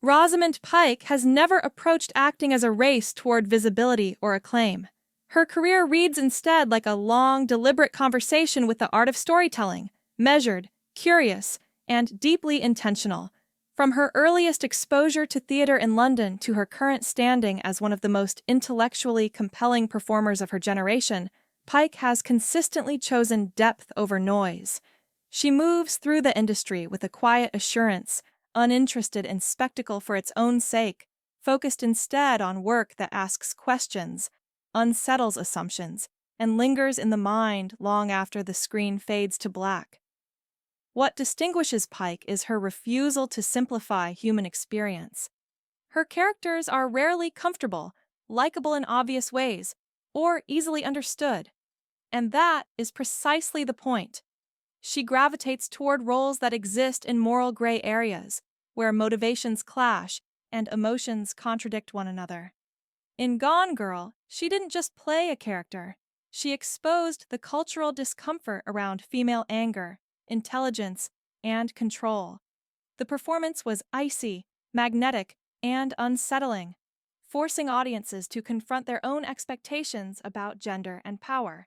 Rosamund Pike has never approached acting as a race toward visibility or acclaim. Her career reads instead like a long, deliberate conversation with the art of storytelling, measured, curious, and deeply intentional. From her earliest exposure to theater in London to her current standing as one of the most intellectually compelling performers of her generation, Pike has consistently chosen depth over noise. She moves through the industry with a quiet assurance, uninterested in spectacle for its own sake, focused instead on work that asks questions, unsettles assumptions, and lingers in the mind long after the screen fades to black. What distinguishes Pike is her refusal to simplify human experience. Her characters are rarely comfortable, likable in obvious ways, or easily understood. And that is precisely the point. She gravitates toward roles that exist in moral gray areas, where motivations clash and emotions contradict one another. In Gone Girl, she didn't just play a character. She exposed the cultural discomfort around female anger, intelligence, and control. The performance was icy, magnetic, and unsettling, forcing audiences to confront their own expectations about gender and power.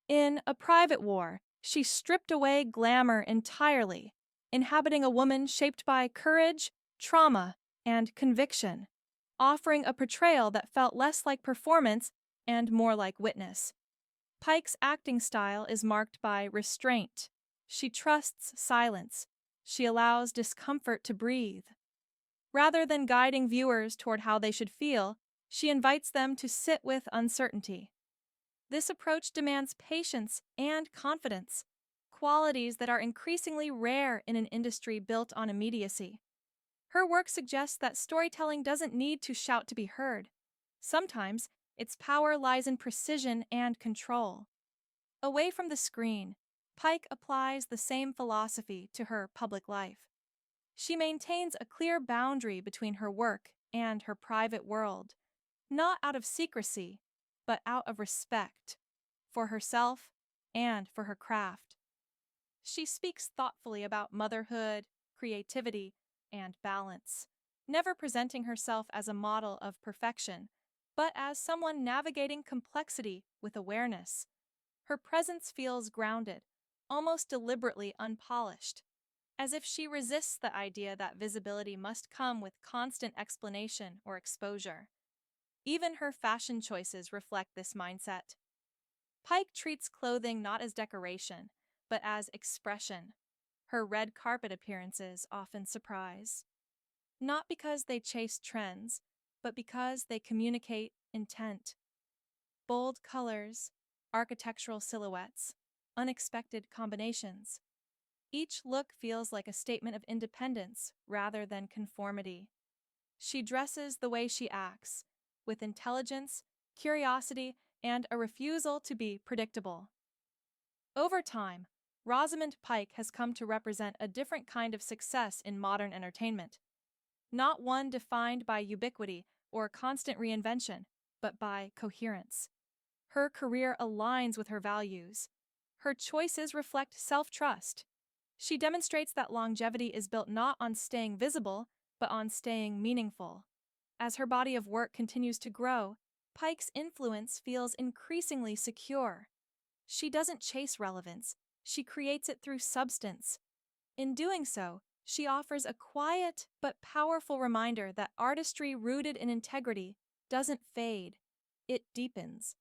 In A Private War, she stripped away glamour entirely, inhabiting a woman shaped by courage, trauma, and conviction, offering a portrayal that felt less like performance and more like witness. Pike's acting style is marked by restraint. She trusts silence. She allows discomfort to breathe. Rather than guiding viewers toward how they should feel, she invites them to sit with uncertainty. This approach demands patience and confidence, qualities that are increasingly rare in an industry built on immediacy. Her work suggests that storytelling doesn't need to shout to be heard. Sometimes, its power lies in precision and control. Away from the screen, Pike applies the same philosophy to her public life. She maintains a clear boundary between her work and her private world, not out of secrecy, but out of respect for herself and for her craft. She speaks thoughtfully about motherhood, creativity, and balance, never presenting herself as a model of perfection, but as someone navigating complexity with awareness. Her presence feels grounded, almost deliberately unpolished, as if she resists the idea that visibility must come with constant explanation or exposure. Even her fashion choices reflect this mindset. Pike treats clothing not as decoration, but as expression. Her red carpet appearances often surprise. Not because they chase trends, but because they communicate intent. Bold colors, architectural silhouettes, unexpected combinations. Each look feels like a statement of independence rather than conformity. She dresses the way she acts, with intelligence, curiosity, and a refusal to be predictable. Over time, Rosamund Pike has come to represent a different kind of success in modern entertainment, not one defined by ubiquity or constant reinvention, but by coherence. Her career aligns with her values. Her choices reflect self-trust. She demonstrates that longevity is built not on staying visible, but on staying meaningful. As her body of work continues to grow, Pike's influence feels increasingly secure. She doesn't chase relevance, she creates it through substance. In doing so, she offers a quiet but powerful reminder that artistry rooted in integrity doesn't fade, it deepens.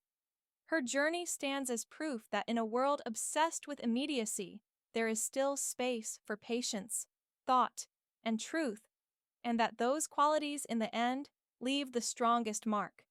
Her journey stands as proof that in a world obsessed with immediacy, there is still space for patience, thought, and truth, and that those qualities in the end leave the strongest mark.